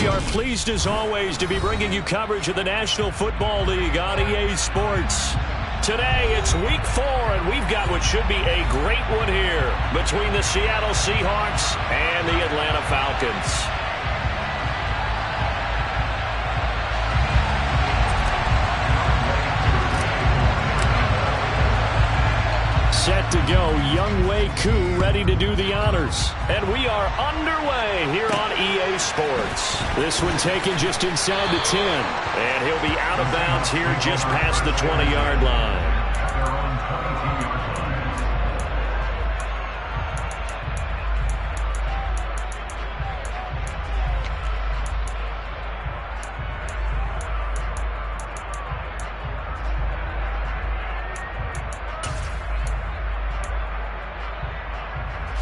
We are pleased as always to be bringing you coverage of the National Football League on EA Sports. Today it's week 4 and we've got what should be a great one here between the Seattle Seahawks and the Atlanta Falcons. Set to go, Younghoe Koo ready to do the honors. And we are underway here on EA Sports. This one taken just inside the 10. And he'll be out of bounds here just past the 20-yard line.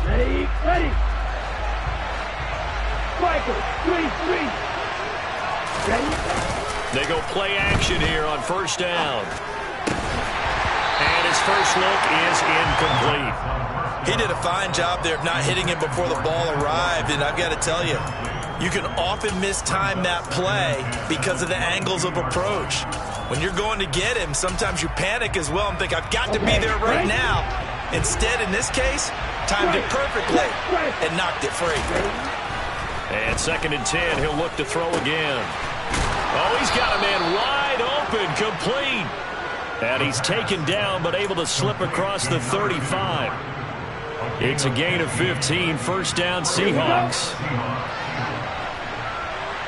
Ready. Striker, 3-3. Ready. They go play action here on first down. And his first look is incomplete. He did a fine job there of not hitting him before the ball arrived, and I've got to tell you, you can often mistime that play because of the angles of approach. When you're going to get him, sometimes you panic as well and think, I've got to be there right now. Instead, in this case, timed it perfectly and knocked it free. And 2nd and 10, he'll look to throw again. Oh, he's got a man wide open, complete. And he's taken down, but able to slip across the 35. It's a gain of 15, first down Seahawks.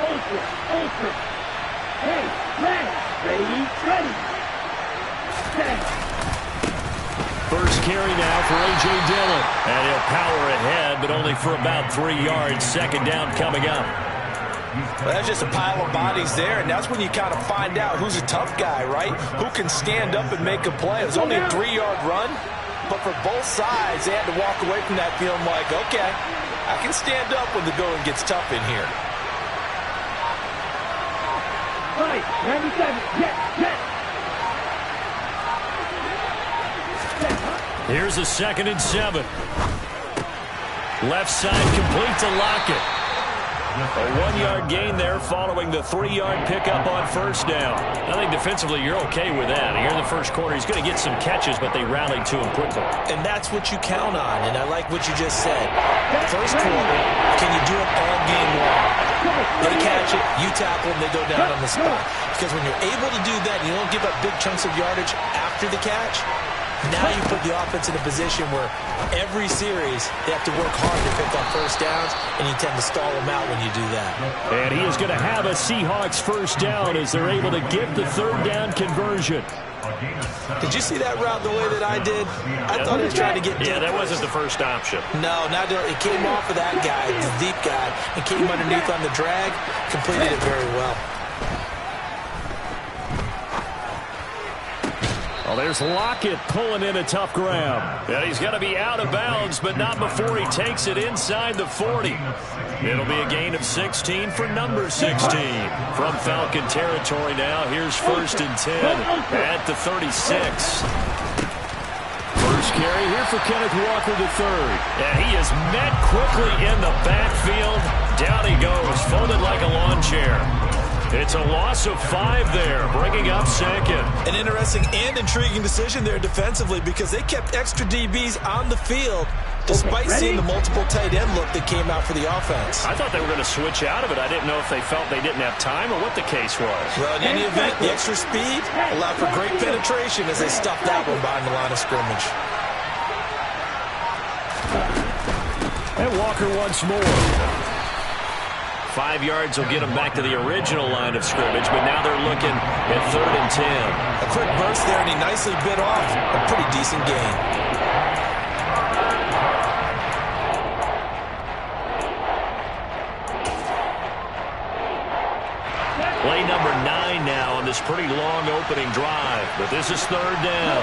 Ultra. Hey, ready. First carry now for A.J. Dillon. And he'll power ahead, but only for about 3 yards. Second down coming up. Well, that's just a pile of bodies there, and that's when you kind of find out who's a tough guy, right? Who can stand up and make a play. It was only a 3-yard run, but for both sides, they had to walk away from that feeling like, okay, I can stand up when the going gets tough in here. Right, 97, yes. Here's a 2nd and 7. Left side complete to Lockett. A 1-yard gain there following the 3-yard pickup on first down. I think defensively you're okay with that. Here in the first quarter, he's going to get some catches, but they rallied to him quickly. And that's what you count on, and I like what you just said. First quarter, can you do it all game long? They catch it, you tackle them, they go down on the spot. Because when you're able to do that, and you don't give up big chunks of yardage after the catch, now you put the offense in a position where every series they have to work hard to pick up first downs, and you tend to stall them out when you do that. And he is going to have a Seahawks first down as they're able to get the 3rd down conversion. Did you see that route the way that I did? I thought he was trying to get deep. Yeah, that wasn't the first option. No, it came off of that guy, the deep guy, and came underneath on the drag, completed it very well. Well, there's Lockett pulling in a tough grab. And he's going to be out of bounds, but not before he takes it inside the 40. It'll be a gain of 16 for number 16. From Falcon territory now, here's 1st and 10 at the 36. First carry here for Kenneth Walker III. And he is met quickly in the backfield. Down he goes, folded like a lawn chair. It's a loss of 5 there, bringing up 2nd. An interesting and intriguing decision there defensively because they kept extra DBs on the field despite seeing the multiple tight end look that came out for the offense. I thought they were going to switch out of it. I didn't know if they felt they didn't have time or what the case was. Well, in any event, the extra speed allowed for great penetration as they stuffed that one behind the line of scrimmage. And Walker once more. 5 yards will get them back to the original line of scrimmage, but now they're looking at 3rd and 10. A quick burst there, and he nicely bit off a pretty decent gain. Play number 9 now on this pretty long opening drive, but this is 3rd down.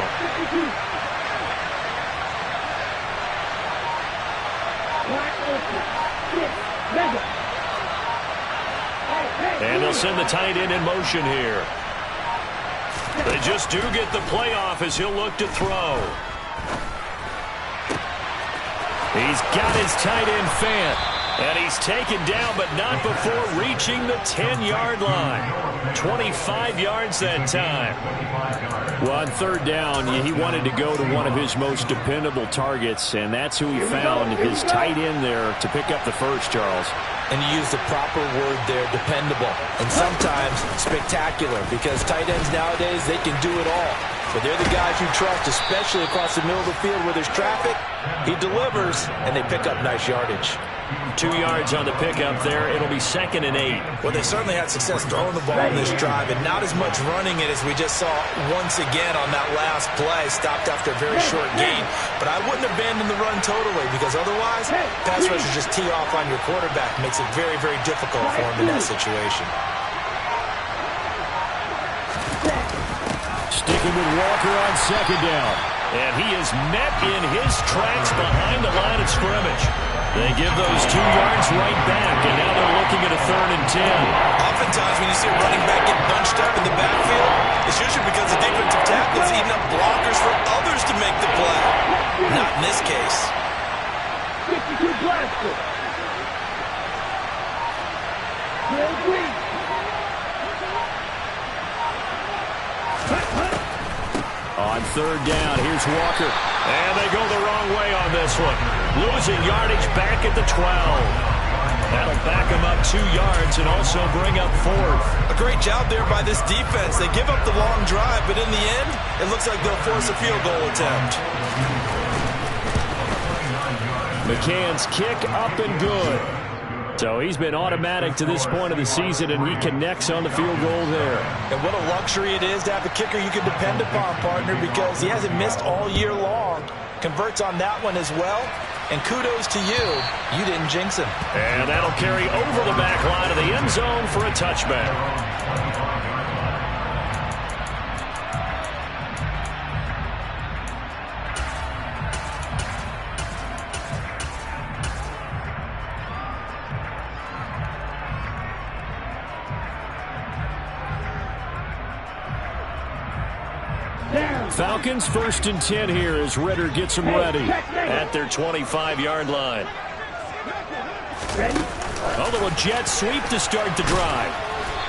And they'll send the tight end in motion here. They just do get the play off as he'll look to throw. He's got his tight end Fant. And he's taken down, but not before reaching the 10-yard line. 25 yards that time. Well, on third down, he wanted to go to one of his most dependable targets, and that's who he found, his tight end there, to pick up the first, Charles. And you use the proper word there, dependable. And sometimes spectacular, because tight ends nowadays, they can do it all. But they're the guys you trust, especially across the middle of the field where there's traffic. He delivers, and they pick up nice yardage. 2 yards on the pickup there. It'll be 2nd and 8. Well, they certainly had success throwing the ball in this drive, and not as much running it as we just saw once again on that last play. Stopped after a very short gain. But I wouldn't abandon the run totally, because otherwise, pass rushers just tee off on your quarterback. Makes it very, very difficult for him in that situation. Sticking with Walker on second down. And he is met in his tracks behind the line of scrimmage. They give those 2 yards right back, and now they're looking at a 3rd and 10. Oftentimes when you see a running back get bunched up in the backfield, it's usually because the defensive tackle is eating up blockers for others to make the play. Not in this case. 52 blaster. Green. On third down, here's Walker. And they go the wrong way on this one. Losing yardage back at the 12. That'll back them up 2 yards and also bring up 4th. A great job there by this defense. They give up the long drive, but in the end, it looks like they'll force a field goal attempt. McCann's kick up and good. So he's been automatic to this point of the season, and he connects on the field goal there. And what a luxury it is to have a kicker you can depend upon, partner, because he hasn't missed all year long. Converts on that one as well. And kudos to you. You didn't jinx him. And that'll carry over the back line of the end zone for a touchback. Falcons 1st and 10 here as Ritter gets them ready at their 25-yard line. A little jet sweep to start the drive.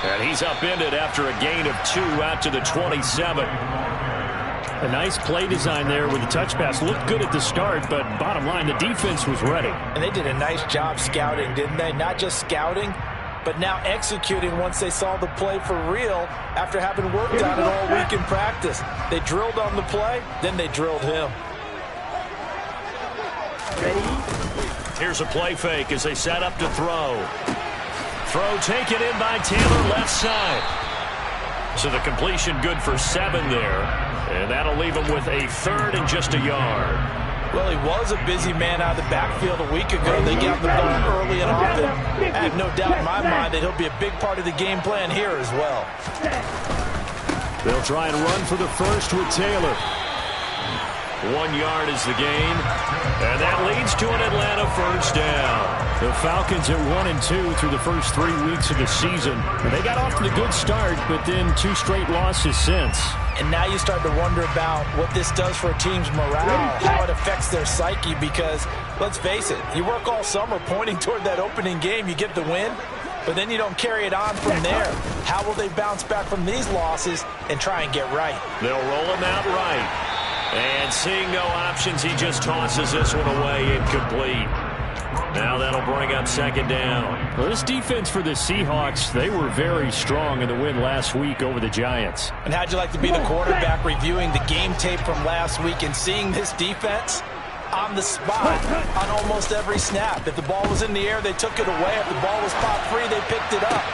And he's upended after a gain of 2 out to the 27. A nice play design there with the touch pass. Looked good at the start, but bottom line, the defense was ready. And they did a nice job scouting, didn't they? Not just scouting, but now executing once they saw the play for real after having worked on it all week in practice. They drilled on the play, then they drilled him. Here's a play fake as they set up to throw. Throw taken in by Taylor left side. So the completion good for 7 there. And that'll leave him with a 3rd and just a yard. Well, he was a busy man out of the backfield a week ago. They got the ball early and often. I have no doubt in my mind that he'll be a big part of the game plan here as well. They'll try and run for the first with Taylor. 1 yard is the gain. And that leads to an Atlanta first down. The Falcons at 1-2 through the first 3 weeks of the season. And they got off to a good start, but then 2 straight losses since. And now you start to wonder about what this does for a team's morale, how it affects their psyche, because, let's face it, you work all summer pointing toward that opening game, you get the win, but then you don't carry it on from there. How will they bounce back from these losses and try and get right? They'll roll him out right. And seeing no options, he just tosses this one away incomplete. Now that'll bring up 2nd down. Well, this defense for the Seahawks, they were very strong in the win last week over the Giants. And how'd you like to be the quarterback reviewing the game tape from last week and seeing this defense on the spot on almost every snap? If the ball was in the air, they took it away. If the ball was popped free, they picked it up.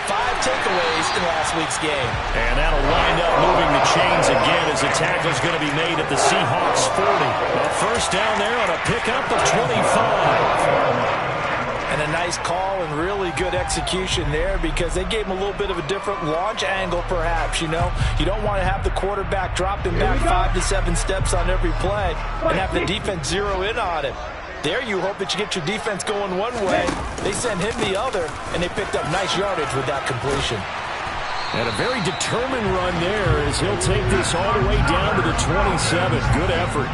5 takeaways in last week's game. And that'll wind up moving the chains again as the tackle's going to be made at the Seahawks 40. A first down there on a pickup of 25. And a nice call and really good execution there because they gave him a little bit of a different launch angle perhaps, you know. You don't want to have the quarterback dropping back 5 to 7 steps on every play and have the defense zero in on him. There you hope that you get your defense going one way. They send him the other, and they picked up nice yardage with that completion. And a very determined run there as he'll take this all the way down to the 27. Good effort.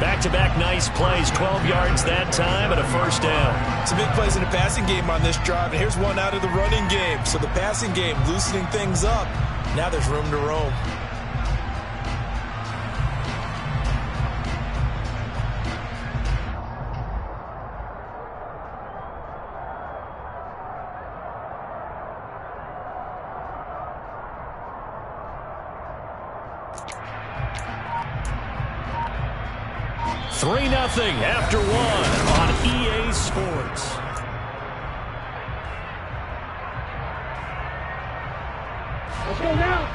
Back-to-back nice plays, 12 yards that time and a first down. Some big plays in the passing game on this drive, and here's one out of the running game. So the passing game loosening things up. Now there's room to roam. Three 0 after one on EA Sports. Let's go now.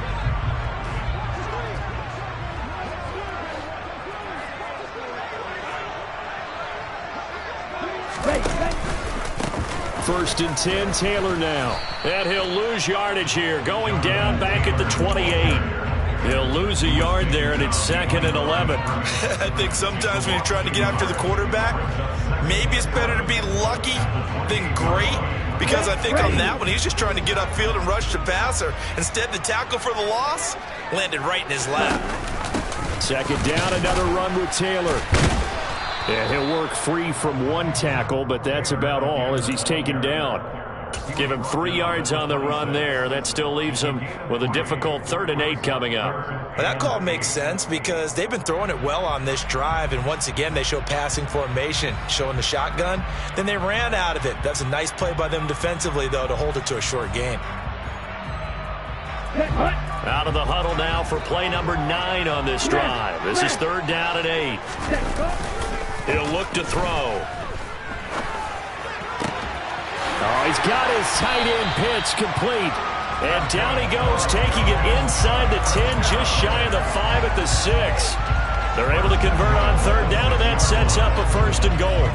First and 10, Taylor now. And he'll lose yardage here, going down back at the 28. He'll lose a yard there, and it's 2nd and 11. I think sometimes when you're trying to get after the quarterback, maybe it's better to be lucky than great, because I think on that one, he's just trying to get upfield and rush the passer. Instead, the tackle for the loss landed right in his lap. 2nd down, another run with Taylor. And he'll work free from one tackle, but that's about all as he's taken down. Give him 3 yards on the run there. That still leaves him with a difficult 3rd and 8 coming up. Well, that call makes sense because they've been throwing it well on this drive, and once again they show passing formation, showing the shotgun. Then they ran out of it. That's a nice play by them defensively, though, to hold it to a short gain. Out of the huddle now for play number 9 on this drive. This is 3rd down and 8. He'll look to throw. Oh, he's got his tight end pitch complete. And down he goes, taking it inside the 10, just shy of the 5 at the 6. They're able to convert on 3rd down, and that sets up a 1st and goal.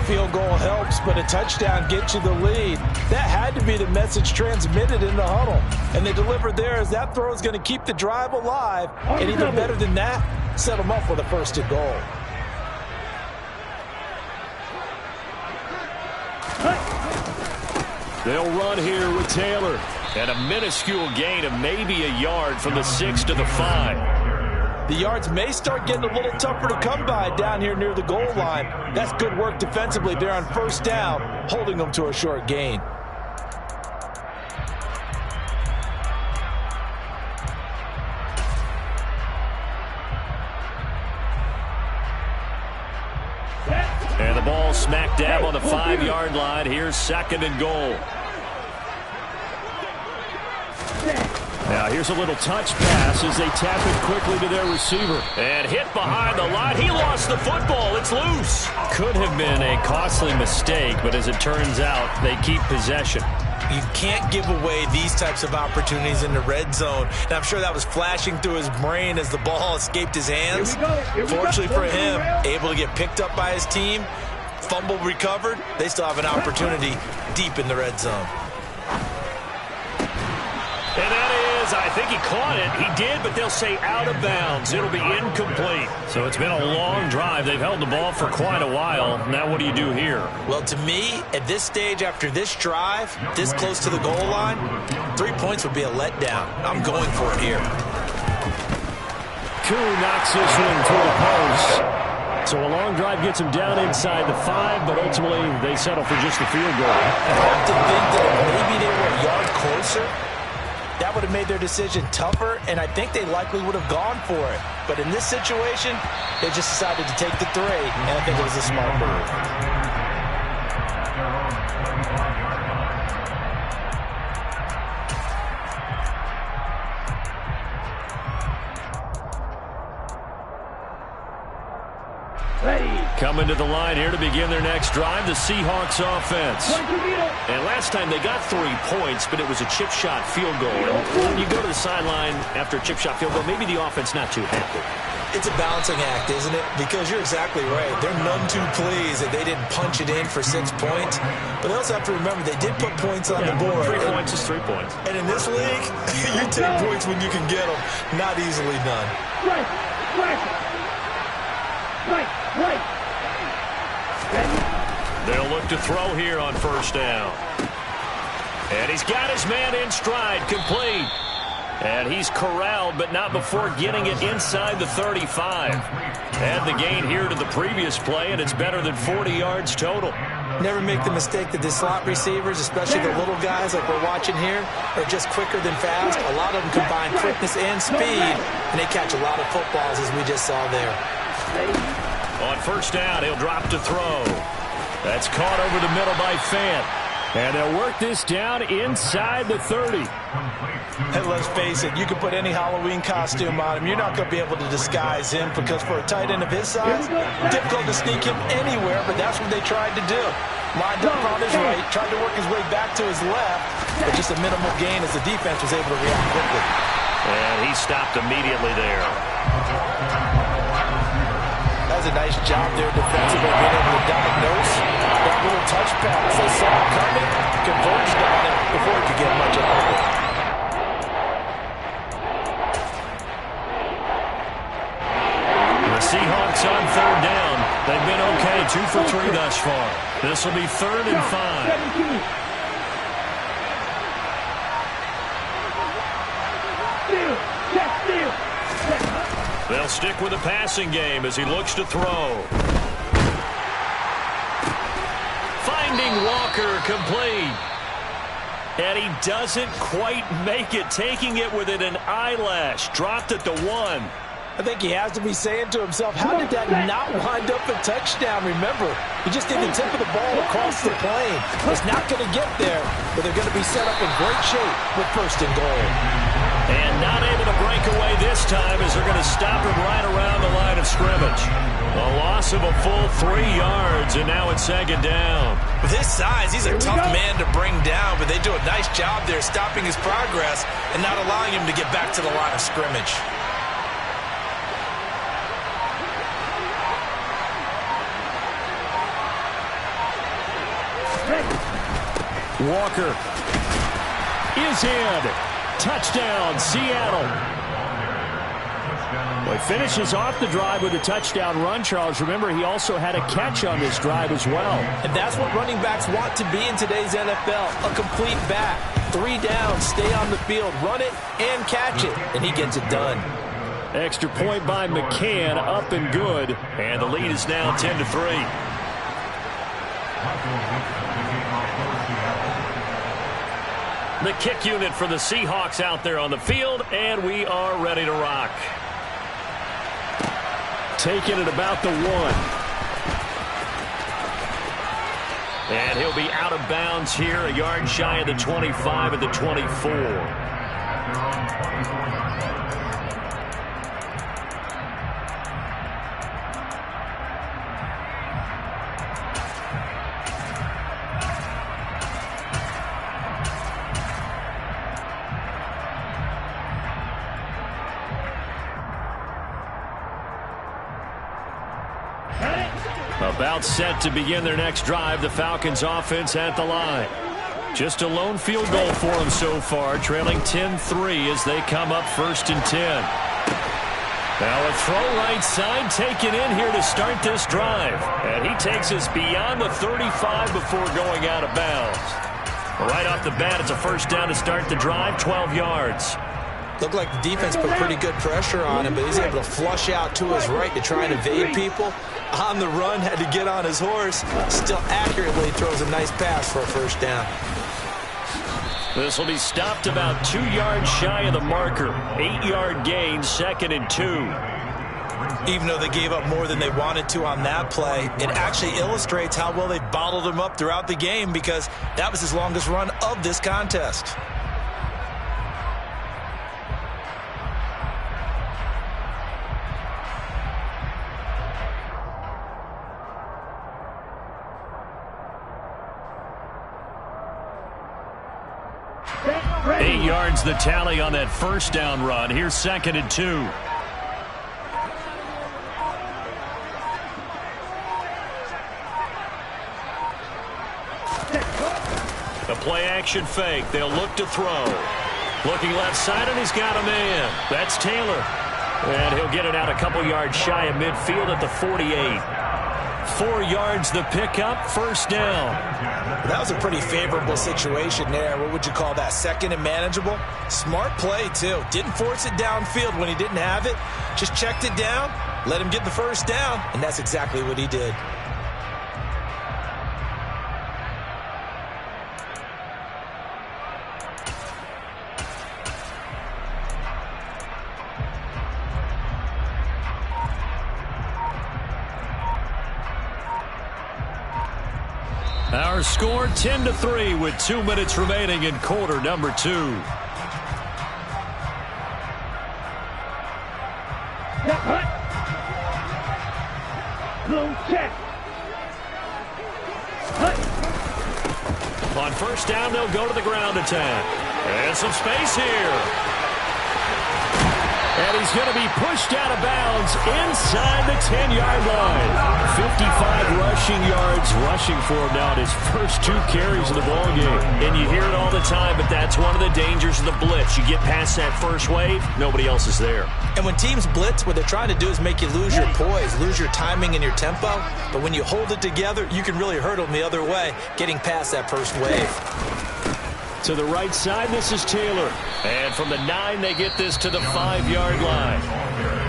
A field goal helps, but a touchdown gets you the lead. That had to be the message transmitted in the huddle. And they delivered there as that throw is going to keep the drive alive. And even better than that, set them up with a 1st and goal. They'll run here with Taylor. And a minuscule gain of maybe a yard from the 6 to the 5. The yards may start getting a little tougher to come by down here near the goal line. That's good work defensively there on 1st down, holding them to a short gain. And the ball smack dab on the 5-yard line. Here's 2nd and goal. Now here's a little touch pass as they tap it quickly to their receiver. And hit behind the line. He lost the football. It's loose. Could have been a costly mistake, but as it turns out, they keep possession. You can't give away these types of opportunities in the red zone. And I'm sure that was flashing through his brain as the ball escaped his hands. Fortunately for him, able to get picked up by his team, fumble recovered. They still have an opportunity deep in the red zone. And that is, I think he caught it. He did, but they'll say out of bounds. It'll be incomplete. So it's been a long drive. They've held the ball for quite a while. Now what do you do here? Well, to me, at this stage after this drive, this close to the goal line, 3 points would be a letdown. I'm going for it here. Koo knocks this one to the post. So a long drive gets him down inside the 5, but ultimately they settle for just the field goal. I have to think that if maybe they were a yard closer, that would have made their decision tougher, and I think they likely would have gone for it. But in this situation, they just decided to take the 3, and I think it was a smart move. Coming to the line here to begin their next drive, the Seahawks offense. And last time they got 3 points, but it was a chip shot field goal. And when you go to the sideline after a chip shot field goal, maybe the offense not too happy. It's a balancing act, isn't it? Because you're exactly right. They're none too pleased that they didn't punch it in for 6 points. But they also have to remember they did put points on the board. 3 points is 3 points. And in this league, you take points when you can get them. Not easily done. Right. They'll look to throw here on 1st down. And he's got his man in stride, complete. And he's corralled, but not before getting it inside the 35. Add the gain here to the previous play, and it's better than 40 yards total. Never make the mistake that the slot receivers, especially the little guys like we're watching here, are just quicker than fast. A lot of them combine quickness and speed, and they catch a lot of footballs, as we just saw there. On first down, he'll drop to throw. That's caught over the middle by Fant. And they'll work this down inside the 30. And let's face it, you can put any Halloween costume on him. You're not going to be able to disguise him because for a tight end of his size, difficult to sneak him anywhere, but that's what they tried to do. Lined up on his right, tried to work his way back to his left, but just a minimal gain as the defense was able to react quickly. And he stopped immediately there. That was a nice job there defensively, being able to diagnose that little touch pass. They saw it coming, converged on it before he could get much out of it. The Seahawks on third down. They've been okay, 2 for 3 thus far. This will be 3rd and 5. They'll stick with the passing game as he looks to throw. Finding Walker complete. And he doesn't quite make it, taking it within an eyelash. Dropped at the 1. I think he has to be saying to himself, how did that not wind up a touchdown? Remember, he just did the tip of the ball across the plane. It's not going to get there, but they're going to be set up in great shape with 1st and goal. And not able to break away this time as they're going to stop him right around the line of scrimmage. A loss of a full 3 yards, and now it's 2nd down. With his size, he's a tough man to bring down, but they do a nice job there stopping his progress and not allowing him to get back to the line of scrimmage. Walker is in. Touchdown, Seattle. Well, he finishes off the drive with a touchdown run, Charles. Remember, he also had a catch on this drive as well. And that's what running backs want to be in today's NFL, a complete back. 3 downs, stay on the field, run it, and catch it. And he gets it done. Extra point by McCann, up and good. And the lead is now 10-3. The kick unit for the Seahawks out there on the field, and we are ready to rock. Taking it about the 1. And he'll be out of bounds here, a yard shy of the 25 at the 24. About set to begin their next drive, the Falcons offense at the line. Just a lone field goal for them so far, trailing 10-3 as they come up 1st and 10. Now a throw right side taken in here to start this drive. And he takes us beyond the 35 before going out of bounds. Right off the bat, it's a 1st down to start the drive, 12 yards. Looked like the defense put pretty good pressure on him, but he's able to flush out to his right to try and evade people. On the run, had to get on his horse. Still accurately throws a nice pass for a 1st down. This will be stopped about 2 yards shy of the marker. 8-yard gain, 2nd and 2. Even though they gave up more than they wanted to on that play, it actually illustrates how well they bottled him up throughout the game because that was his longest run of this contest. Yards the tally on that 1st down run. Here's 2nd and 2. The play action fake. They'll look to throw. Looking left side, and he's got a man. That's Taylor. And he'll get it out a couple yards shy of midfield at the 48. 4 yards the pickup, first down. That was a pretty favorable situation there. What would you call that? Second and manageable? Smart play, too. Didn't force it downfield when he didn't have it. Just checked it down, let him get the first down, and that's exactly what he did. Our score 10-3 with 2 minutes remaining in quarter number 2. On first down, they'll go to the ground attack. And some space here. And he's going to be pushed out of bounds inside the 10-yard line. 55 rushing yards rushing for him now at his first 2 carries of the ballgame. And you hear it all the time, but that's one of the dangers of the blitz. You get past that first wave, nobody else is there. And when teams blitz, what they're trying to do is make you lose your poise, lose your timing and your tempo. But when you hold it together, you can really hurt them the other way, getting past that first wave. To the right side, this is Taylor. And from the 9, they get this to the 5-yard line.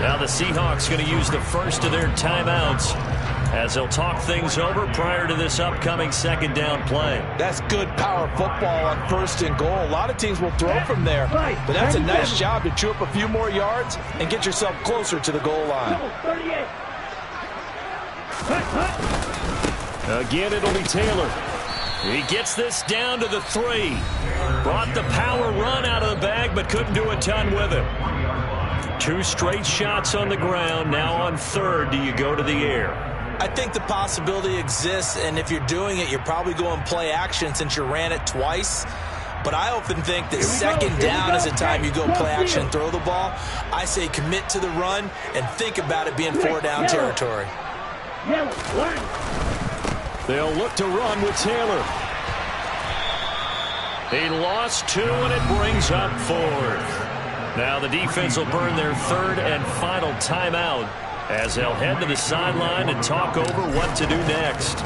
Now the Seahawks going to use the first of their timeouts as they'll talk things over prior to this upcoming second down play. That's good power football on first and goal. A lot of teams will throw from there, but that's a nice job to chew up a few more yards and get yourself closer to the goal line. Again, it'll be Taylor. He gets this down to the 3. Brought the power run out of the bag, but couldn't do a ton with it. 2 straight shots on the ground. Now on third, do you go to the air? I think the possibility exists, and if you're doing it, you're probably going play action since you ran it twice. But I often think that second down is the time you go play action and throw the ball. I say commit to the run and think about it being 4-down territory. They'll look to run with Taylor. He lost 2, and it brings up 4th. Now the defense will burn their 3rd and final timeout as they'll head to the sideline and talk over what to do next.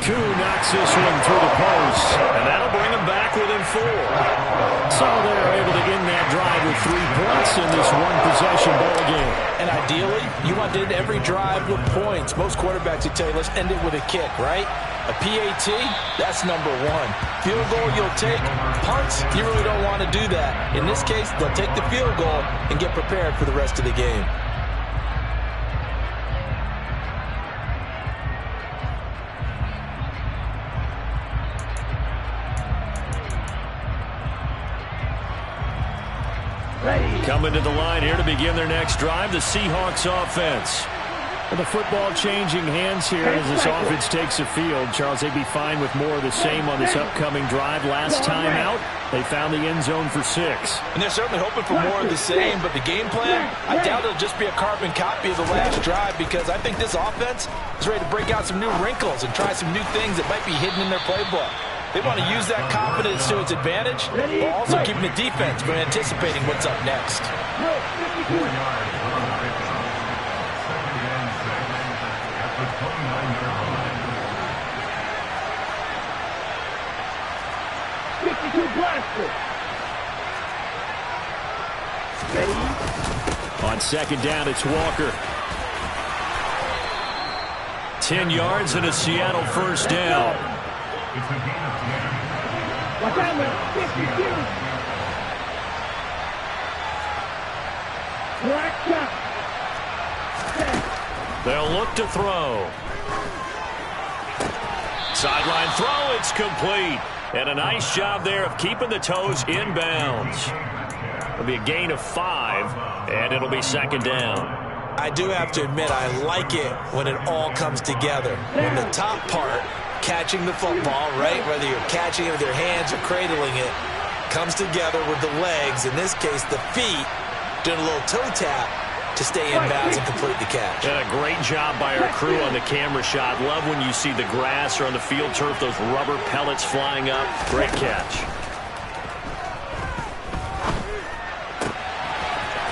Koo knocks this one through the post, and that'll bring them back within 4. So they're able to end that drive with 3 points in this one-possession ball game. And ideally, you want to end every drive with points. Most quarterbacks would tell you, let's end it with a kick, right? A PAT, that's number 1. Field goal you'll take. Punts, you really don't want to do that. In this case, they'll take the field goal and get prepared for the rest of the game. Coming to the line here to begin their next drive, the Seahawks offense. And the football changing hands here as this offense takes the field. Charles, they'd be fine with more of the same on this upcoming drive. Last time out, they found the end zone for 6. And they're certainly hoping for more of the same, but the game plan, I doubt it'll just be a carbon copy of the last drive because I think this offense is ready to break out some new wrinkles and try some new things that might be hidden in their playbook. They want to use that confidence to its advantage, while also keeping the defense from anticipating what's up next. On second down, it's Walker. 10 yards and a Seattle first down. They'll look to throw. Sideline throw, it's complete. And a nice job there of keeping the toes inbounds. It'll be a gain of 5, and it'll be second down. I do have to admit, I like it when it all comes together. When the top part, catching the football, right, whether you're catching it with your hands or cradling it, comes together with the legs, in this case the feet, doing a little toe tap to stay in bounds and complete the catch. And a great job by our crew on the camera shot. Love when you see the grass or on the field turf, those rubber pellets flying up. Great catch.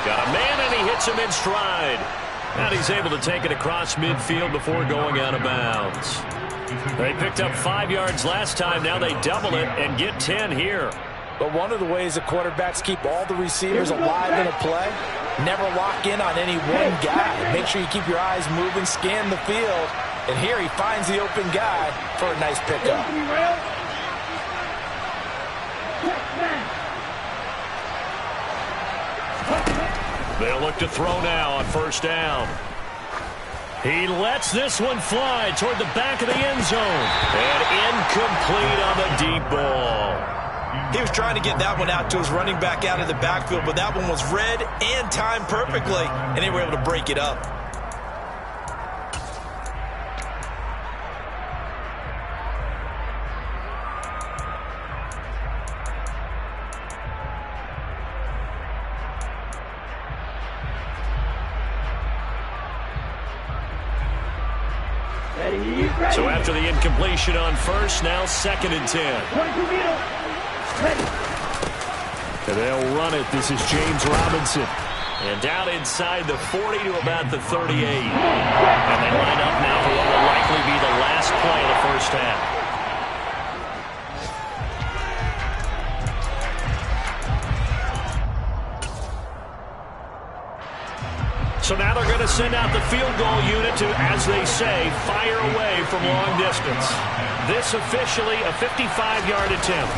Got a man, and he hits him in stride. And he's able to take it across midfield before going out of bounds. They picked up 5 yards last time. Now they double it and get 10 here. But one of the ways that quarterbacks keep all the receivers alive in a play, never lock in on any one guy. Make sure you keep your eyes moving, scan the field. And here he finds the open guy for a nice pickup. They'll look to throw now on first down. He lets this one fly toward the back of the end zone. And incomplete on the deep ball. He was trying to get that one out to his running back out of the backfield, but that one was read and timed perfectly, and they were able to break it up. So after the incompletion on first, now 2nd and 10. And they'll run it. This is James Robinson. And down inside the 40 to about the 38. And they line up now for what will likely be the last play of the first half. So now they're going to send out the field goal unit to, as they say, fire away from long distance. This officially a 55-yard attempt.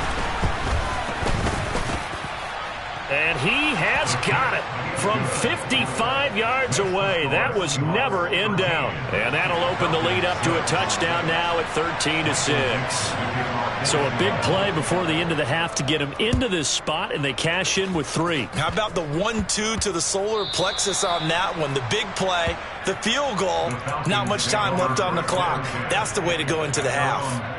And he has got it from 55 yards away. That was never in down. And that'll open the lead up to a touchdown now at 13-6. So a big play before the end of the half to get him into this spot, and they cash in with 3. How about the 1-2 to the solar plexus on that one? The big play, the field goal, not much time left on the clock. That's the way to go into the half.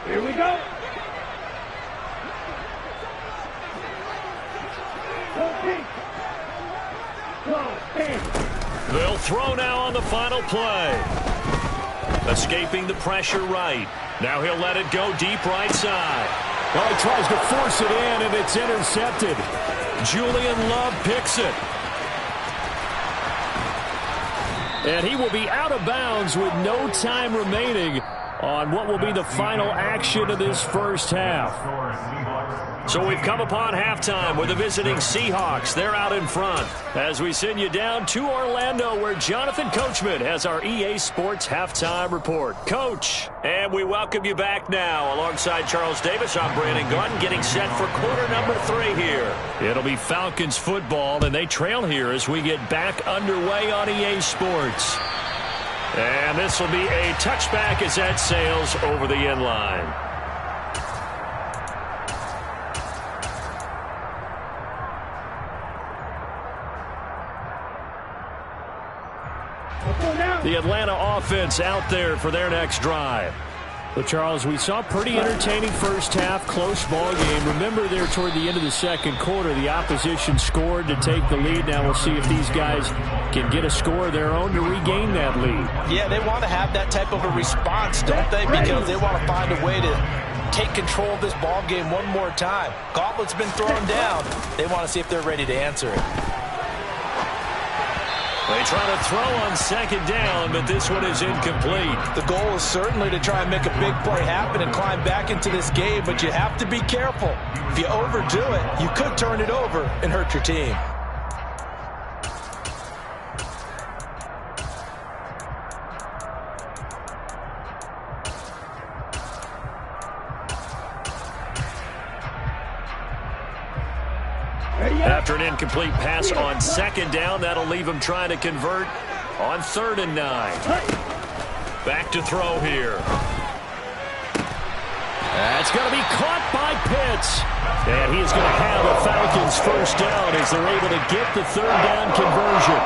Here we go. They'll throw now on the final play. Escaping the pressure right. Now he'll let it go deep right side. Well, he tries to force it in, and it's intercepted. Julian Love picks it. And he will be out of bounds with no time remaining on what will be the final action of this first half. So we've come upon halftime with the visiting Seahawks. They're out in front as we send you down to Orlando, where Jonathan Coachman has our EA Sports Halftime Report. Coach, and we welcome you back now. Alongside Charles Davis, I'm Brandon Gunn, getting set for quarter number 3 here. It'll be Falcons football, and they trail here as we get back underway on EA Sports. And this will be a touchback as that sails over the end line. The Atlanta offense out there for their next drive. Well, Charles, we saw pretty entertaining first half, close ball game. Remember there toward the end of the second quarter, the opposition scored to take the lead. Now we'll see if these guys can get a score of their own to regain that lead. Yeah, they want to have that type of a response, don't they? Because they want to find a way to take control of this ball game one more time. Gauntlet's been thrown down. They want to see if they're ready to answer it. They try to throw on second down, but this one is incomplete. The goal is certainly to try and make a big play happen and climb back into this game, but you have to be careful. If you overdo it, you could turn it over and hurt your team. After an incomplete pass on second down, that'll leave him trying to convert on 3rd and 9. Back to throw here. That's going to be caught by Pitts. And he's going to have the Falcons first down as they're able to get the 3rd down conversion.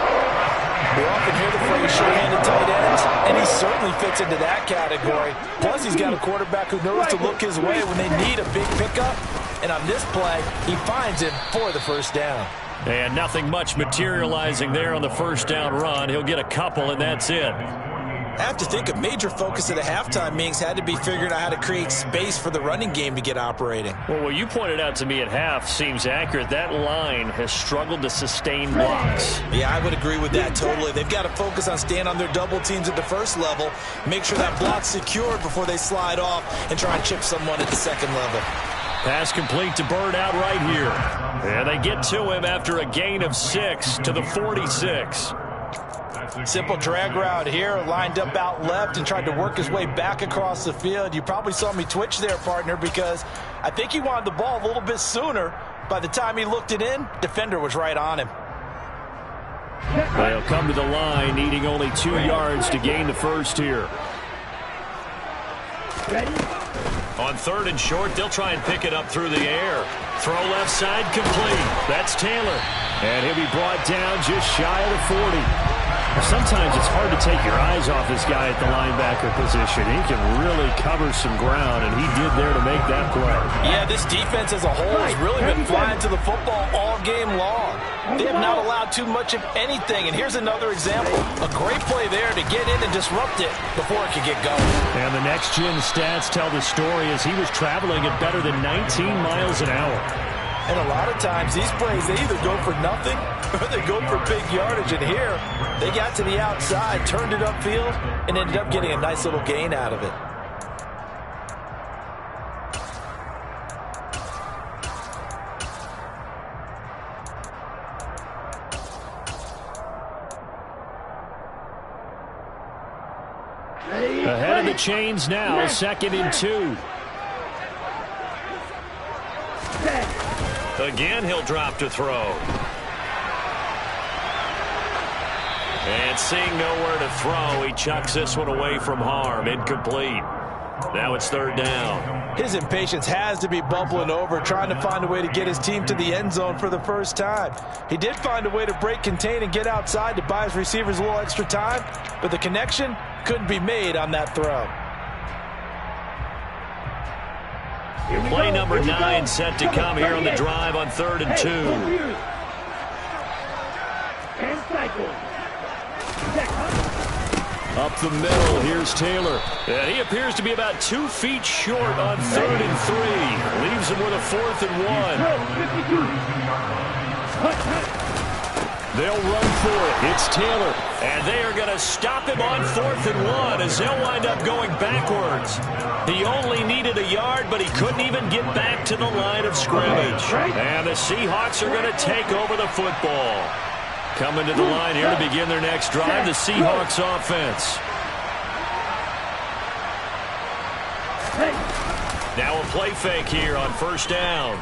We often hear the phrase sure-handed tight ends, and he certainly fits into that category. Plus, he's got a quarterback who knows to look his way when they need a big pickup. And on this play, he finds him for the first down. And nothing much materializing there on the first down run. He'll get a couple, and that's it. I have to think a major focus of the halftime meetings had to be figuring out how to create space for the running game to get operating. Well, what you pointed out to me at half seems accurate. That line has struggled to sustain blocks. Yeah, I would agree with that totally. They've got to focus on staying on their double teams at the first level, make sure that block's secured before they slide off and try and chip someone at the second level. Pass complete to Bird out right here. And they get to him after a gain of 6 to the 46. Simple drag route here, lined up out left and tried to work his way back across the field. You probably saw me twitch there, partner, because I think he wanted the ball a little bit sooner. By the time he looked it in, defender was right on him. They'll come to the line, needing only 2 yards to gain the first here. On 3rd and short, they'll try and pick it up through the air. Throw left side complete. That's Taylor. And he'll be brought down just shy of the 40. Sometimes it's hard to take your eyes off this guy at the linebacker position. He can really cover some ground, and he did there to make that play. Yeah, this defense as a whole has really been flying to the football all game long. They have not allowed too much of anything, and here's another example. A great play there to get in and disrupt it before it could get going. And the next-gen stats tell the story as he was traveling at better than 19 miles an hour. And a lot of times, these plays, they either go for nothing or they go for big yardage. And here, they got to the outside, turned it upfield, and ended up getting a nice little gain out of it. Ahead of the chains now, 2nd and 2. Again, he'll drop to throw. And seeing nowhere to throw, he chucks this one away from harm. Incomplete. Now it's 3rd down. His impatience has to be bubbling over, trying to find a way to get his team to the end zone for the first time. He did find a way to break contain and get outside to buy his receivers a little extra time, but the connection couldn't be made on that throw. Play number 9 set to come here on the drive on 3rd and 2. Up the middle, here's Taylor. And he appears to be about 2 feet short on 3rd and 3. Leaves him with a 4th and 1. They'll run for it. It's Taylor. And they are going to stop him on 4th and 1 as they'll wind up going backwards. He only needed a yard, but he couldn't even get back to the line of scrimmage. And the Seahawks are going to take over the football. Coming to the line here to begin their next drive, the Seahawks offense. Now a play fake here on 1st down.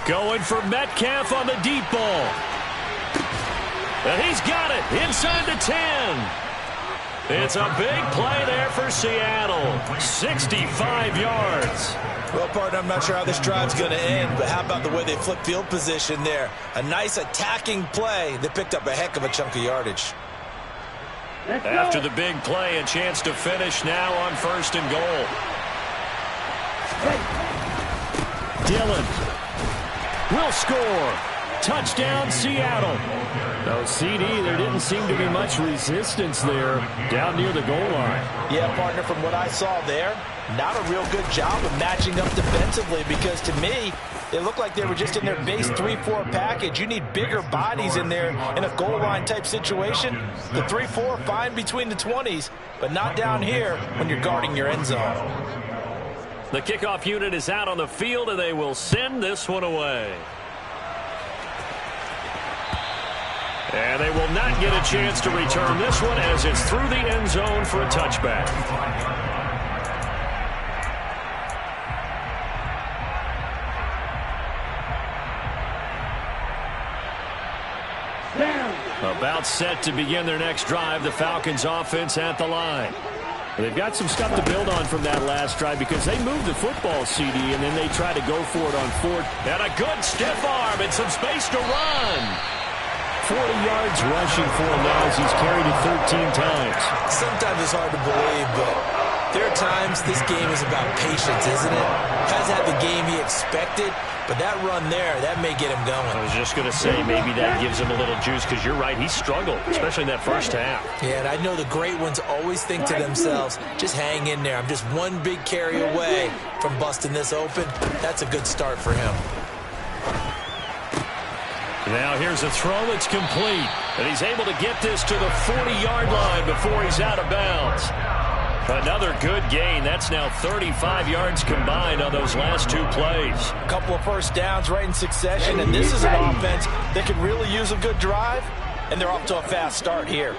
Going for Metcalf on the deep ball. And he's got it inside the 10. It's a big play there for Seattle. 65 yards. Well, partner, I'm not sure how this drive's going to end, but how about the way they flip field position there? A nice attacking play. They picked up a heck of a chunk of yardage. After the big play, a chance to finish now on 1st and goal. Dillon will score. Touchdown, Seattle. No, CD, there didn't seem to be much resistance there down near the goal line. Yeah, partner, from what I saw there, not a real good job of matching up defensively because to me, it looked like they were just in their base 3-4 package. You need bigger bodies in there in a goal line type situation. The 3-4 fine between the 20s, but not down here when you're guarding your end zone. The kickoff unit is out on the field, and they will send this one away. And they will not get a chance to return this one as it's through the end zone for a touchback. About set to begin their next drive, the Falcons offense at the line. They've got some stuff to build on from that last drive because they moved the football, CD, and then they tried to go for it on 4th. And a good stiff arm and some space to run. 40 yards rushing for him now as he's carried it 13 times. Sometimes it's hard to believe, but There are times this game is about patience, isn't it? Hasn't had the game he expected, but that run there, that may get him going. I was just going to say maybe that gives him a little juice because you're right, he struggled, especially in that first half. Yeah, and I know the great ones always think to themselves, just hang in there. I'm just one big carry away from busting this open. That's a good start for him. Now here's a throw that's complete, and he's able to get this to the 40-yard line before he's out of bounds. Another good gain. That's now 35 yards combined on those last two plays. A couple of first downs right in succession, and this is an offense that can really use a good drive, and they're off to a fast start here.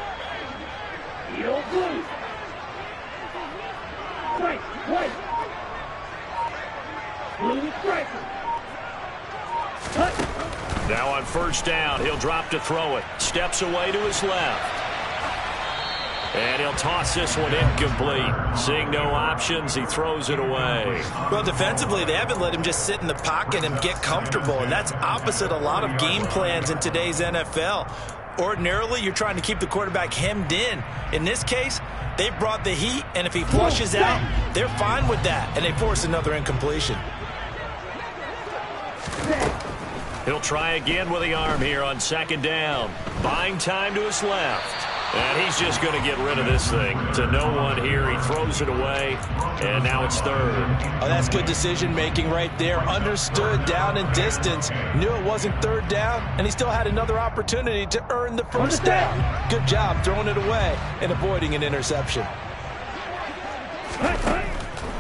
Now on first down, he'll drop to throw it. Steps away to his left. And he'll toss this one incomplete. Seeing no options, he throws it away. Well, defensively, they haven't let him just sit in the pocket and get comfortable, and that's opposite a lot of game plans in today's NFL. Ordinarily, you're trying to keep the quarterback hemmed in. In this case, they brought the heat, and if he flushes out, they're fine with that, and they force another incompletion. He'll try again with the arm here on second down. Buying time to his left. And he's just going to get rid of this thing. To no one here. He throws it away. And now it's third. Oh, that's good decision-making right there. Understood down and distance. Knew it wasn't third down. And he still had another opportunity to earn the first down. Good job throwing it away and avoiding an interception.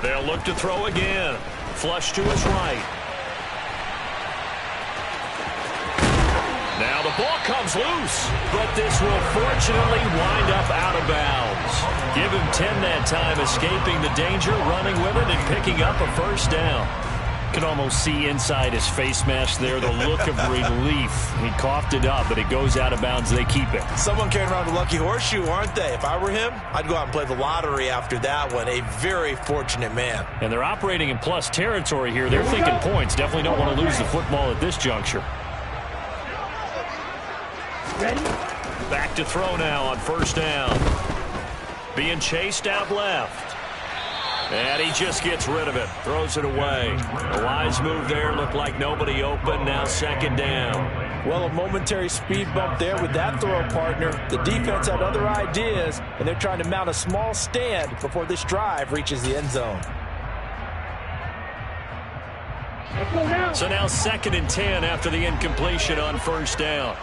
They'll look to throw again. Flush to his right. Now the ball comes loose, but this will fortunately wind up out of bounds. Give him 10 that time, escaping the danger, running with it, and picking up a first down. Can almost see inside his face mask there the look of relief. He coughed it up, but it goes out of bounds. They keep it. Someone carrying around a lucky horseshoe, aren't they? If I were him, I'd go out and play the lottery after that one. A very fortunate man. And they're operating in plus territory here. They're thinking points. Definitely don't want to lose the football at this juncture. Ready? Back to throw now on first down. Being chased out left. And he just gets rid of it. Throws it away. A wise move there. Looked like nobody open. Now second down. Well, a momentary speed bump there with that throw partner. The defense had other ideas, and they're trying to mount a small stand before this drive reaches the end zone. Let's go now. So now second and 10 after the incompletion on first down.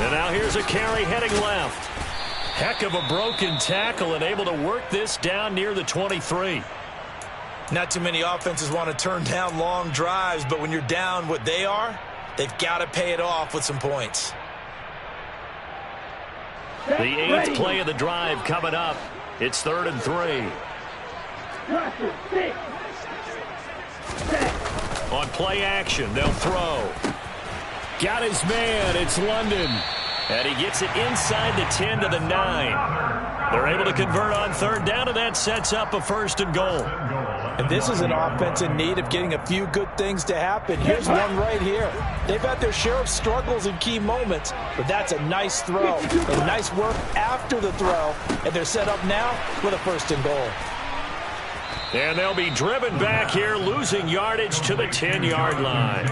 And now here's a carry heading left. Heck of a broken tackle and able to work this down near the 23. Not too many offenses want to turn down long drives, but when you're down what they are, they've got to pay it off with some points. The 8th play of the drive coming up. It's 3rd and 3. On play action, they'll throw. Got his man. It's London. And he gets it inside the 10 to the 9. They're able to convert on third down, and that sets up a first and goal. And this is an offense in need of getting a few good things to happen. Here's one right here. They've had their share of struggles in key moments, but that's a nice throw and nice work after the throw. And they're set up now with a first and goal. And they'll be driven back here, losing yardage to the 10-yard line.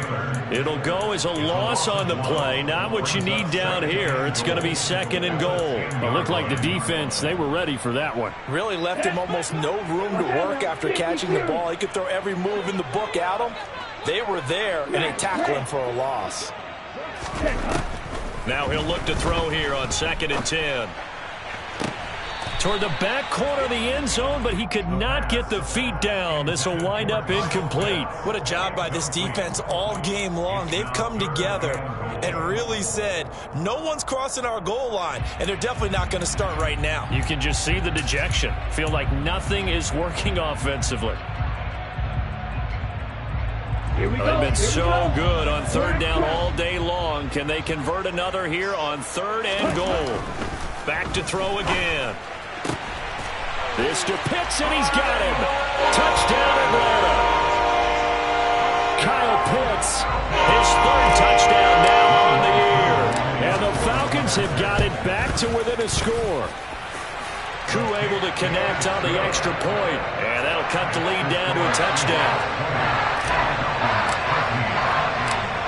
It'll go as a loss on the play. Not what you need down here. It's going to be second and goal. It looked like the defense, they were ready for that one. Really left him almost no room to work after catching the ball. He could throw every move in the book at him. They were there, and they tackled him for a loss. Now he'll look to throw here on second and 10. Toward the back corner of the end zone, but he could not get the feet down. This will wind up incomplete. What a job by this defense all game long. They've come together and really said, no one's crossing our goal line, and they're definitely not going to start right now. You can just see the dejection. Feel like nothing is working offensively. Here we go. They've been so good on third down all day long. Can they convert another here on third and goal? Back to throw again. This to Pitts, and he's got him. Touchdown, Atlanta. Kyle Pitts. His third touchdown now on the year. And the Falcons have got it back to within a score. Koo able to connect on the extra point, and that'll cut the lead down to a touchdown.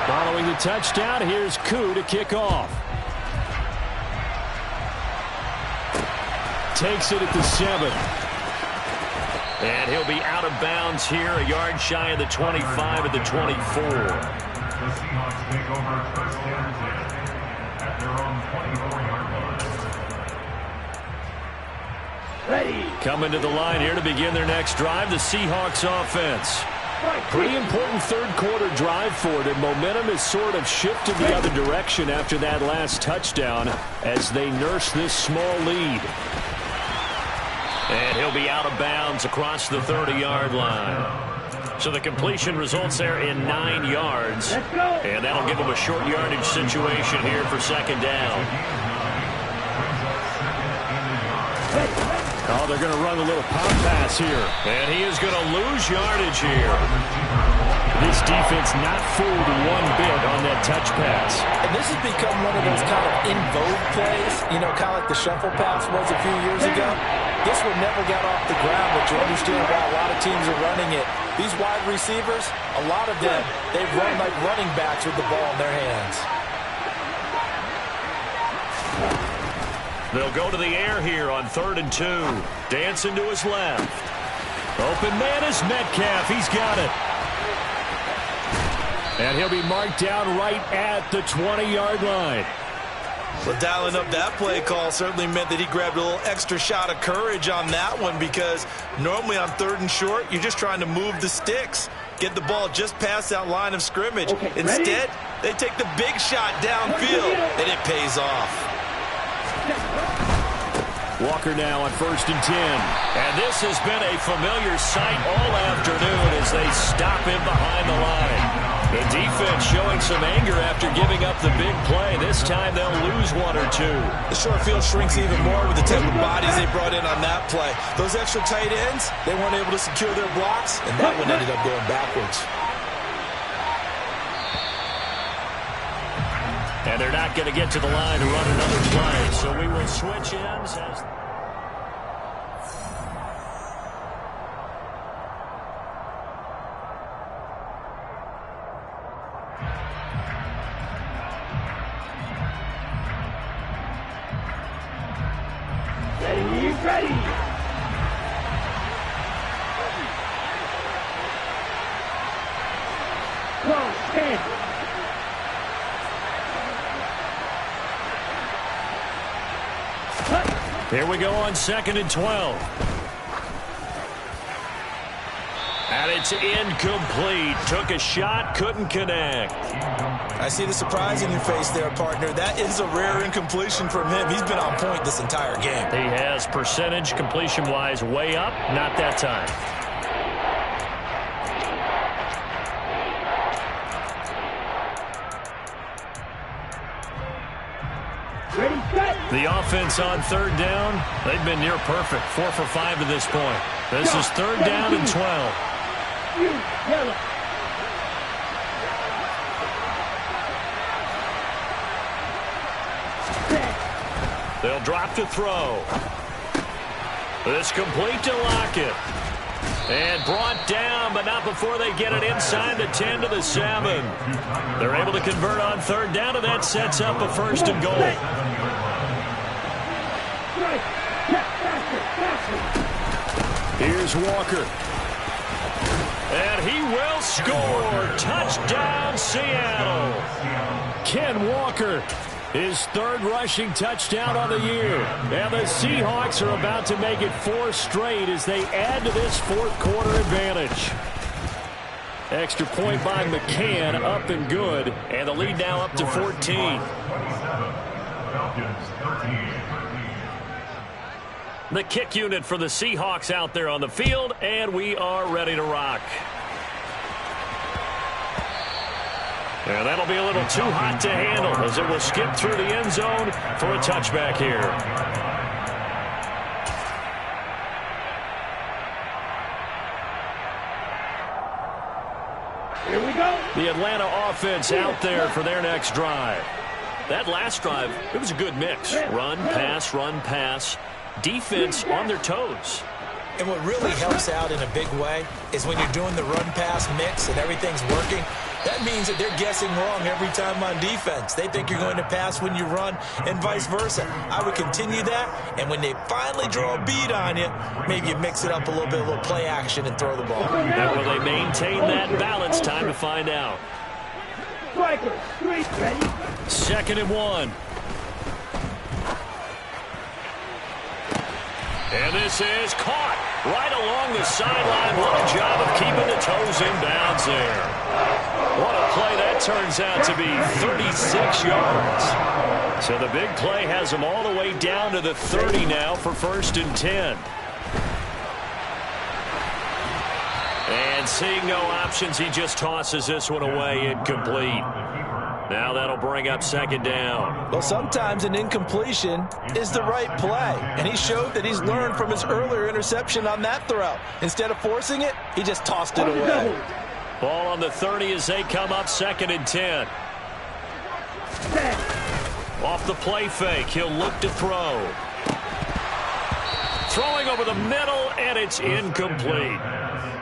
Following the touchdown, here's Koo to kick off. Takes it at the 7. And he'll be out of bounds here, a yard shy of the 25 at the 24. The Seahawks take over first and 10 at their own 24-yard line. Ready. Coming to the line here to begin their next drive, the Seahawks offense. Pretty important third-quarter drive for it, and momentum has sort of shifted the other direction after that last touchdown as they nurse this small lead. And he'll be out of bounds across the 30-yard line. So the completion results there in 9 yards. And that'll give them a short yardage situation here for second down. Oh, they're going to run a little pop pass here. And he is going to lose yardage here. This defense not fooled one bit on that touch pass. And this has become one of those kind of in vogue plays, you know, kind of like the shuffle pass was a few years ago. This one never got off the ground, but you understand why a lot of teams are running it. These wide receivers, a lot of them, they run like running backs with the ball in their hands. They'll go to the air here on 3rd and 2. Dancing to his left. Open man is Metcalf. He's got it. And he'll be marked down right at the 20-yard line. Well, dialing up that play call certainly meant that he grabbed a little extra shot of courage on that one, because normally on 3rd and short, you're just trying to move the sticks, get the ball just past that line of scrimmage. Okay, instead, they take the big shot downfield, and it pays off. Walker now on 1st and 10. And this has been a familiar sight all afternoon as they stop him behind the line. The defense showing some anger after giving up the big play. This time they'll lose 1 or 2. The short field shrinks even more with the type of bodies they brought in on that play. Those extra tight ends, they weren't able to secure their blocks, and that one ended up going backwards. And they're not going to get to the line to run another play, so we will switch ends as... Ready. Cross 10. Here we go on 2nd and 12. And it's incomplete. Took a shot, couldn't connect. I see the surprise in your face there, partner. That is a rare incompletion from him. He's been on point this entire game. He has percentage completion-wise way up. Not that time. Ready, set. The offense on 3rd down, they've been near perfect. 4 for 5 to this point. This is 3rd down and 12. Yellow. They'll drop to throw. This complete to Lockett. And brought down, but not before they get it inside the 10 to the 7. They're able to convert on 3rd down, and that sets up a 1st and goal. Here's Walker. And he will score. Touchdown, Seattle. Ken Walker, his 3rd rushing touchdown on the year. And the Seahawks are about to make it 4 straight as they add to this 4th quarter advantage. Extra point by McCann, up and good. And the lead now up to 14. The kick unit for the Seahawks out there on the field, and we are ready to rock. And that'll be a little too hot to handle as it will skip through the end zone for a touchback here. Here we go. The Atlanta offense out there for their next drive. That last drive, it was a good mix. Run, pass. Defense on their toes. And what really helps out in a big way is when you're doing the run-pass mix and everything's working, that means that they're guessing wrong every time on defense. They think you're going to pass when you run and vice versa. I would continue that, and when they finally draw a beat on you, maybe you mix it up a little play action and throw the ball. And will they maintain that balance? Time to find out. Striker, straight, ready. 2nd and 1. And this is caught right along the sideline. What a job of keeping the toes in bounds there. What a play that turns out to be, 36 yards. So the big play has them all the way down to the 30 now for 1st and 10. And seeing no options, he just tosses this one away, incomplete. Now that'll bring up 2nd down. Well, sometimes an incompletion is the right play, and he showed that he's learned from his earlier interception on that throw. Instead of forcing it, he just tossed it away. Ball on the 30 as they come up 2nd and 10. Off the play fake, he'll look to throw. Throwing over the middle, and it's incomplete.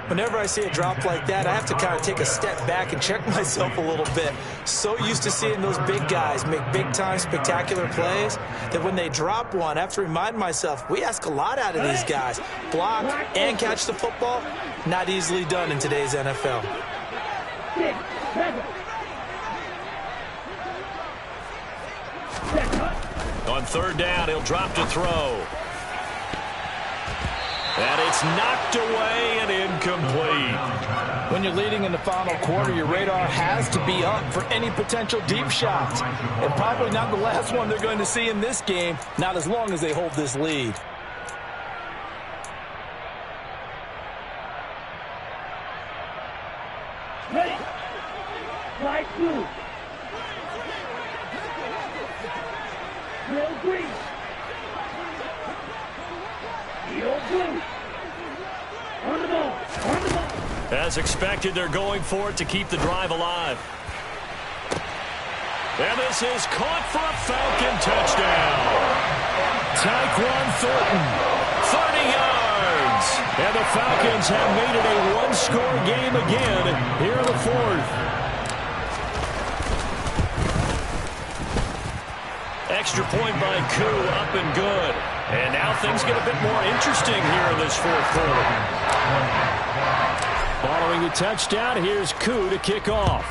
Whenever I see a drop like that, I have to kind of take a step back and check myself a little bit. So used to seeing those big guys make big-time spectacular plays that when they drop one, I have to remind myself, we ask a lot out of these guys. Block and catch the football, not easily done in today's NFL. 6, 7. On 3rd down, he'll drop to throw. And it's knocked away and incomplete. When you're leading in the final quarter, your radar has to be up for any potential deep shots. And probably not the last one they're going to see in this game, not as long as they hold this lead. Ready. Slide through. Real green. Real blue. On the ball. On the ball. As expected, they're going for it to keep the drive alive. And this is caught for a Falcon touchdown. Tyquan Thornton, 30 yards. And the Falcons have made it a one-score game again here in the 4th. Extra point by Koo, up and good. And now things get a bit more interesting here in this 4th quarter. Following the touchdown, here's Koo to kick off.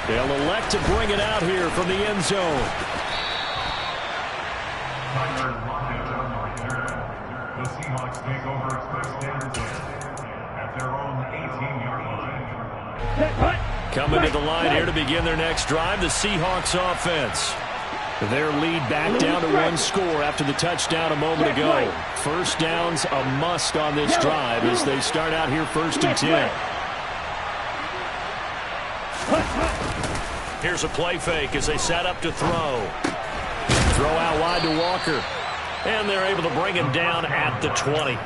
They'll elect to bring it out here from the end zone. The Seahawks take over 1st and 10 at their own 18-yard line. Coming to the line here to begin their next drive, the Seahawks offense. Their lead back down to 1 score after the touchdown a moment ago. 1st down's a must on this drive as they start out here 1st and 10. Here's a play fake as they set up to throw. Throw out wide to Walker. And they're able to bring him down at the 20.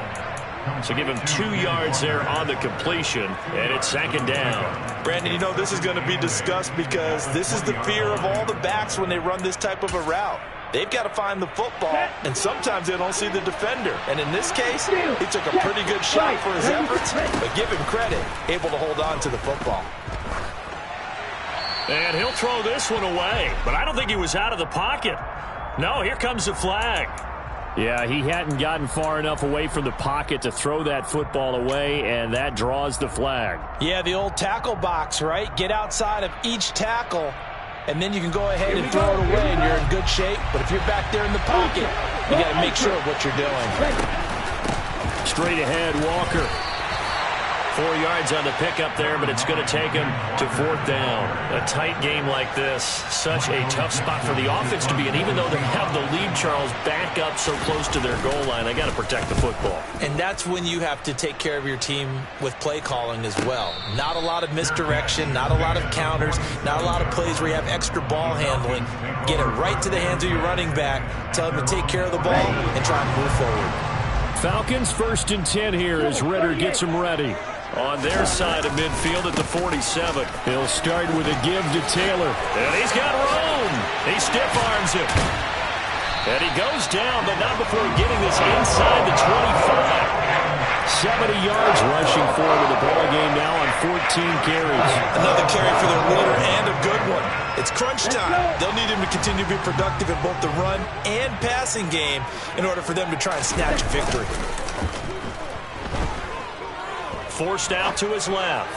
So give him 2 yards there on the completion, and it's 2nd down. Brandon, you know this is going to be discussed because this is the fear of all the backs when they run this type of a route. They've got to find the football, and sometimes they don't see the defender. And in this case, he took a pretty good shot for his efforts, but give him credit, able to hold on to the football. And he'll throw this one away, but I don't think he was out of the pocket. No, here comes the flag. Yeah, he hadn't gotten far enough away from the pocket to throw that football away, and that draws the flag. Yeah, the old tackle box, right? Get outside of each tackle, and then you can go ahead and throw it away, and you're in good shape. But if you're back there in the pocket, you got to make sure of what you're doing. Straight ahead, Walker. 4 yards on the pickup there, but it's going to take him to 4th down. A tight game like this, such a tough spot for the offense to be in. Even though they have the lead, Charles, back up so close to their goal line, they got to protect the football. And that's when you have to take care of your team with play calling as well. Not a lot of misdirection, not a lot of counters, not a lot of plays where you have extra ball handling. Get it right to the hands of your running back, tell him to take care of the ball, and try and move forward. Falcons 1st and 10 here as Ridder gets them ready. On their side of midfield at the 47. He'll start with a give to Taylor. And he's got room. He stiff arms him. And he goes down, but not before getting this inside the 25. 70 yards rushing forward to the ball game now on 14 carries. Another carry for their leader and a good one. It's crunch time. They'll need him to continue to be productive in both the run and passing game in order for them to try and snatch a victory. Forced out to his left.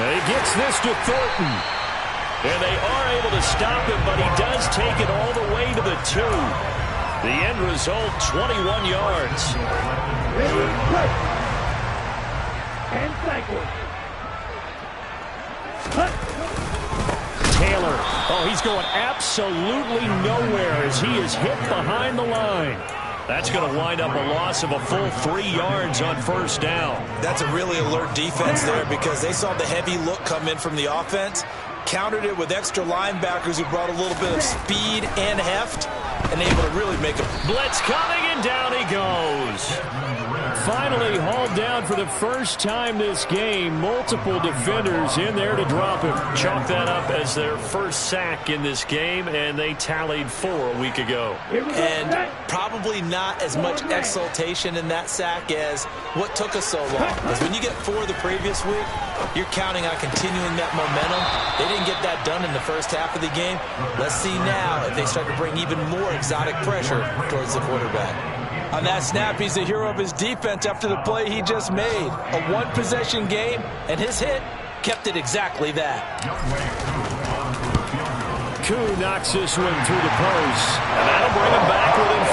And he gets this to Thornton. And they are able to stop him, but he does take it all the way to the 2. The end result, 21 yards. And cycle. Taylor. Oh, he's going absolutely nowhere as he is hit behind the line. That's going to wind up a loss of a full 3 yards on first down. That's a really alert defense there because they saw the heavy look come in from the offense, countered it with extra linebackers who brought a little bit of speed and heft, and able to really make a blitz coming, and down he goes. Finally hauled down for the first time this game. Multiple defenders in there to drop him. Chalk that up as their first sack in this game, and they tallied 4 a week ago. And probably not as much exultation in that sack as what took us so long. Because when you get 4 the previous week, you're counting on continuing that momentum. They didn't get that done in the first half of the game. Let's see now if they start to bring even more exotic pressure towards the quarterback. On that snap, he's the hero of his defense after the play he just made. A one-possession game, and his hit kept it exactly that. Koo knocks this one through the post. And that'll bring him back within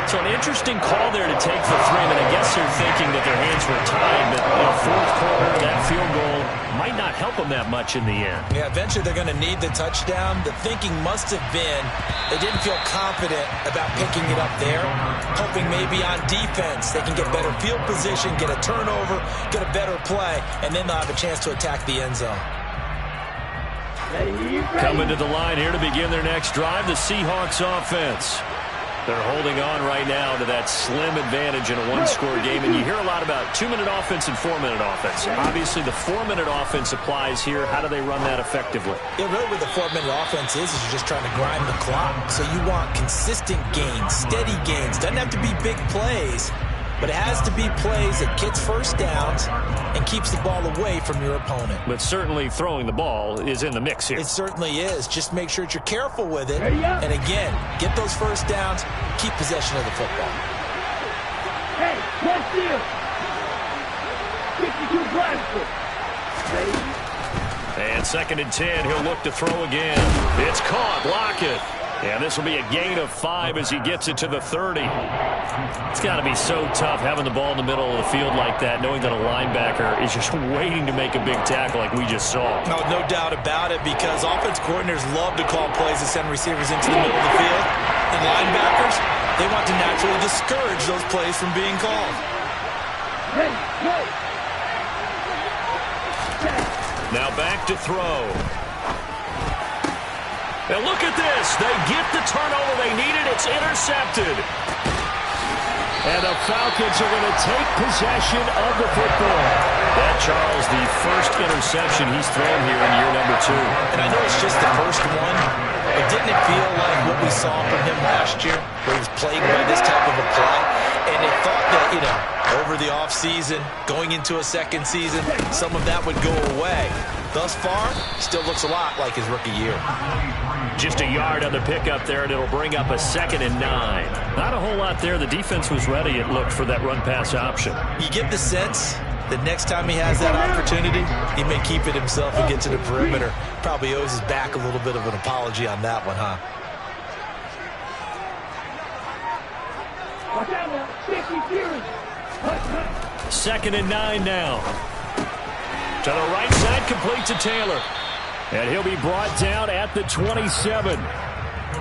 4. So an interesting call there to take for 3. And I guess they're thinking that their hands were tied, but in the fourth quarter, that field goal might not help them that much in the end. Yeah, eventually they're going to need the touchdown. The thinking must have been they didn't feel confident about picking it up there, hoping maybe on defense they can get better field position, get a turnover, get a better play, and then they'll have a chance to attack the end zone. Coming to the line here to begin their next drive, the Seahawks offense. They're holding on right now to that slim advantage in a one-score game, and you hear a lot about 2-minute offense and 4-minute offense. Obviously, the 4-minute offense applies here. How do they run that effectively? Yeah, really what the 4-minute offense is you're just trying to grind the clock. So you want consistent gains, steady gains. Doesn't have to be big plays, but it has to be plays that gets first downs and keeps the ball away from your opponent. But certainly throwing the ball is in the mix here. It certainly is. Just make sure that you're careful with it. And again, get those first downs, keep possession of the football. Hey, what's here? 52 blaster. And 2nd and 10, he'll look to throw again. It's caught, Lockett. And this will be a gain of 5 as he gets it to the 30. It's got to be so tough having the ball in the middle of the field like that, knowing that a linebacker is just waiting to make a big tackle like we just saw. No doubt about it, because offense coordinators love to call plays to send receivers into the middle of the field. And linebackers, they want to naturally discourage those plays from being called. Now back to throw. And look at this. They get the turnover they needed. It's intercepted. And the Falcons are going to take possession of the football. That, Charles, the first interception he's thrown here in year number 2. And I know it's just the first one, but didn't it feel like what we saw from him last year, where he was plagued by this type of a play? And they thought that, over the offseason, going into a second season, some of that would go away. Thus far, still looks a lot like his rookie year. Just a yard on the pickup there, and it'll bring up a 2nd and 9. Not a whole lot there. The defense was ready, it looked, for that run-pass option. You get the sense that next time he has that opportunity, he may keep it himself and get to the perimeter. Probably owes his back a little bit of an apology on that one, huh? Watch out now. 2nd and 9 now. To the right side, complete to Taylor. And he'll be brought down at the 27.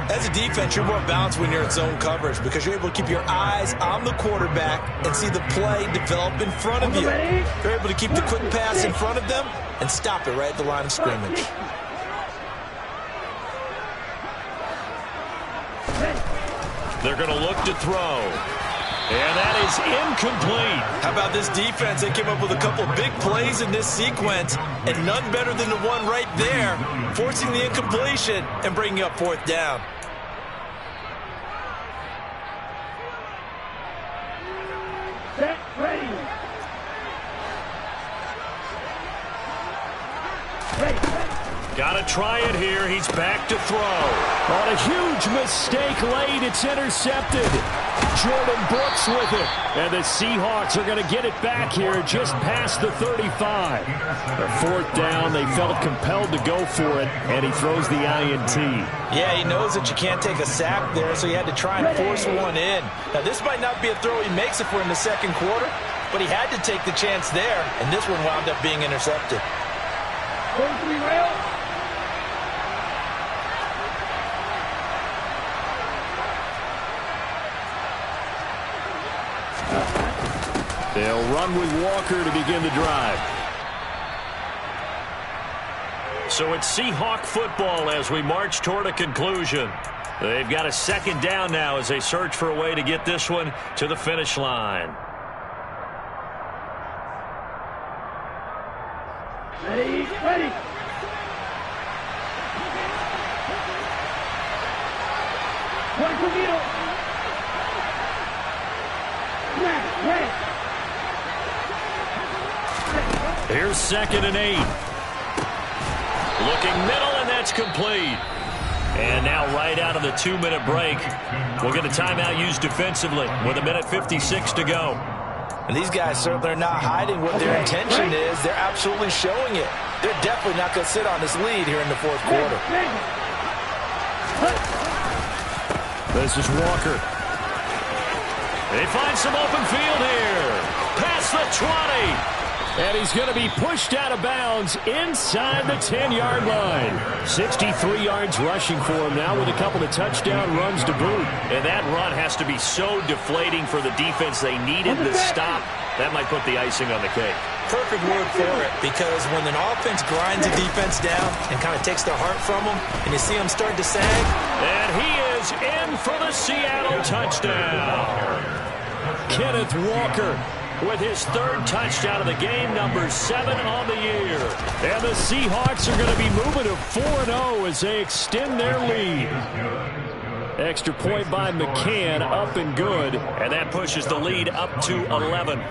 As a defense, you're more balanced when you're in zone coverage because you're able to keep your eyes on the quarterback and see the play develop in front of you. You're able to keep the quick pass in front of them and stop it right at the line of scrimmage. They're going to look to throw. And that is incomplete. How about this defense? They came up with a couple big plays in this sequence, and none better than the one right there, forcing the incompletion and bringing up fourth down. Set, ready. Ready. Got to try it here. He's back to throw. On a huge mistake late, it's intercepted. Jordan Brooks with it. And the Seahawks are going to get it back here just past the 35. The fourth down, they felt compelled to go for it, and he throws the INT. Yeah, he knows that you can't take a sack there, so he had to try and force one in. Now, this might not be a throw he makes if we're in the second quarter, but he had to take the chance there, and this one wound up being intercepted. Go to the rail. They'll run with Walker to begin the drive. So it's Seahawk football as we march toward a conclusion. They've got a second down now as they search for a way to get this one to the finish line. Ready, ready. One to middle. Red. Here's 2nd and 8. Looking middle, and that's complete. And now right out of the 2-minute break, we'll get a timeout used defensively with 1:56 to go. And these guys certainly are not hiding what their intention is. They're absolutely showing it. They're definitely not going to sit on this lead here in the fourth quarter. This is Walker. They find some open field here. Past the 20. And he's going to be pushed out of bounds inside the 10-yard line. 63 yards rushing for him now with a couple of touchdown runs to boot. And that run has to be so deflating for the defense. They needed the stop. That might put the icing on the cake. Perfect word for it, because when an offense grinds a defense down and kind of takes their heart from them, and you see them start to sag. And he is in for the Seattle touchdown. Kenneth Walker with his 3rd touchdown of the game, number 7 on the year. And the Seahawks are going to be moving to 4-0 as they extend their lead. Extra point by McCann, up and good. And that pushes the lead up to 11.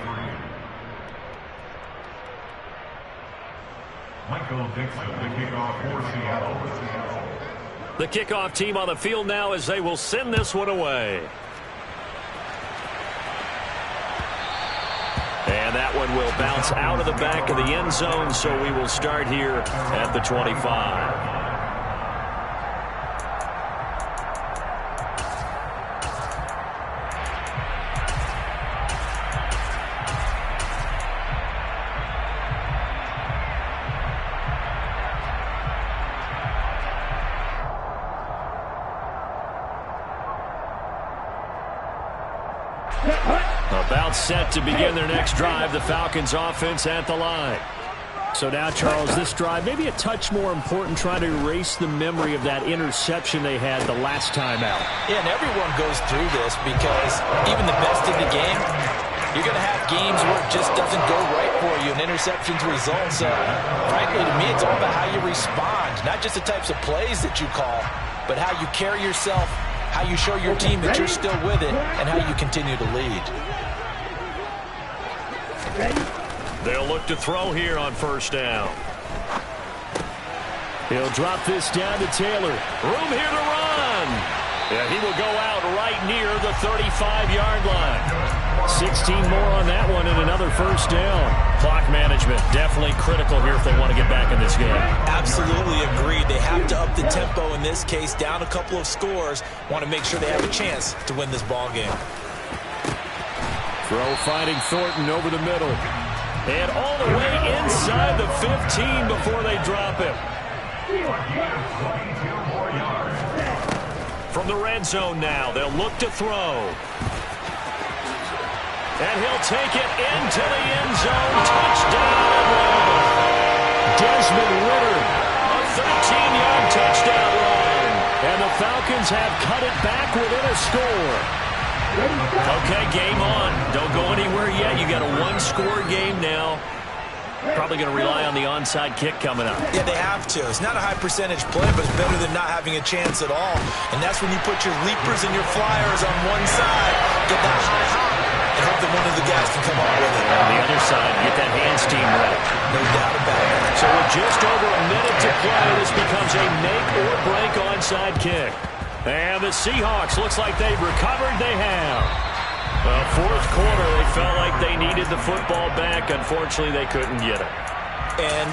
Michael Dixon, the kickoff for Seattle. The kickoff team on the field now as they will send this one away. And that one will bounce out of the back of the end zone, so we will start here at the 25. About set to begin their next drive, the Falcons offense at the line. So now, Charles, this drive maybe a touch more important, trying to erase the memory of that interception they had the last time out. Yeah, and everyone goes through this because even the best in the game, you're going to have games where it just doesn't go right for you and interceptions result. So, frankly, to me, it's all about how you respond, not just the types of plays that you call, but how you carry yourself, how you show your team that you're still with it, and how you continue to lead. They'll look to throw here on 1st down. He'll drop this down to Taylor. Room here to run. Yeah, he will go out right near the 35-yard line. 16 more on that one and another 1st down. Clock management definitely critical here if they want to get back in this game. Absolutely agreed. They have to up the tempo in this case, down a couple of scores. Want to make sure they have a chance to win this ball game. Throw finding Thornton over the middle. And all the way inside the 15 before they drop him. From the red zone now, they'll look to throw. And he'll take it into the end zone. Touchdown! Desmond Ridder. A 13-yard touchdown run. And the Falcons have cut it back within a score. Okay, game on. Don't go anywhere yet. You got a one-score game now. Probably going to rely on the onside kick coming up. Yeah, they have to. It's not a high percentage play, but it's better than not having a chance at all. And that's when you put your leapers and your flyers on one side, get that high hop, and hope that one of the guys can come up with it. On the other side, get that hands team ready. No doubt about it. So with just over a minute to play, this becomes a make-or-break onside kick. And the Seahawks, looks like they've recovered. They have. Well, fourth quarter, they felt like they needed the football back. Unfortunately, they couldn't get it. And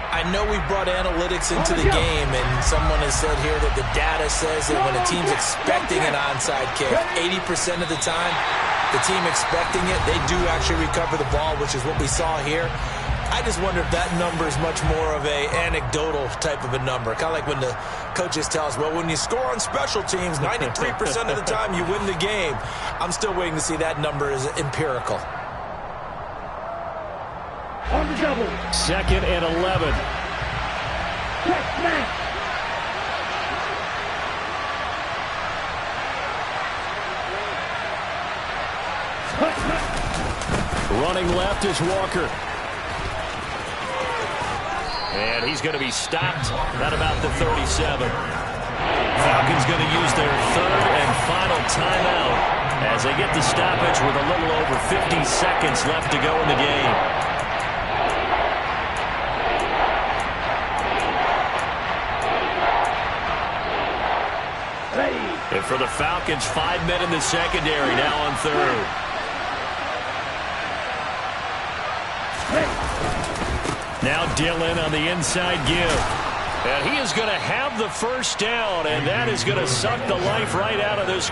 I know we brought analytics into the game, and someone has said here that the data says that when a team's expecting an onside kick, 80% of the time, the team expecting it, they do actually recover the ball, which is what we saw here. I just wonder if that number is much more of a anecdotal type of a number. Kind of like when the coaches tell us, well, when you score on special teams, 93% of the time you win the game. I'm still waiting to see that number is empirical. On the double. 2nd and 11. Check back. Running left is Walker. And he's going to be stopped at about the 37. Falcons going to use their third and final timeout as they get the stoppage with a little over 50 seconds left to go in the game. And for the Falcons, 5 men in the secondary now on third. Now Dillon on the inside give. And he is going to have the first down, and that is going to suck the life right out of this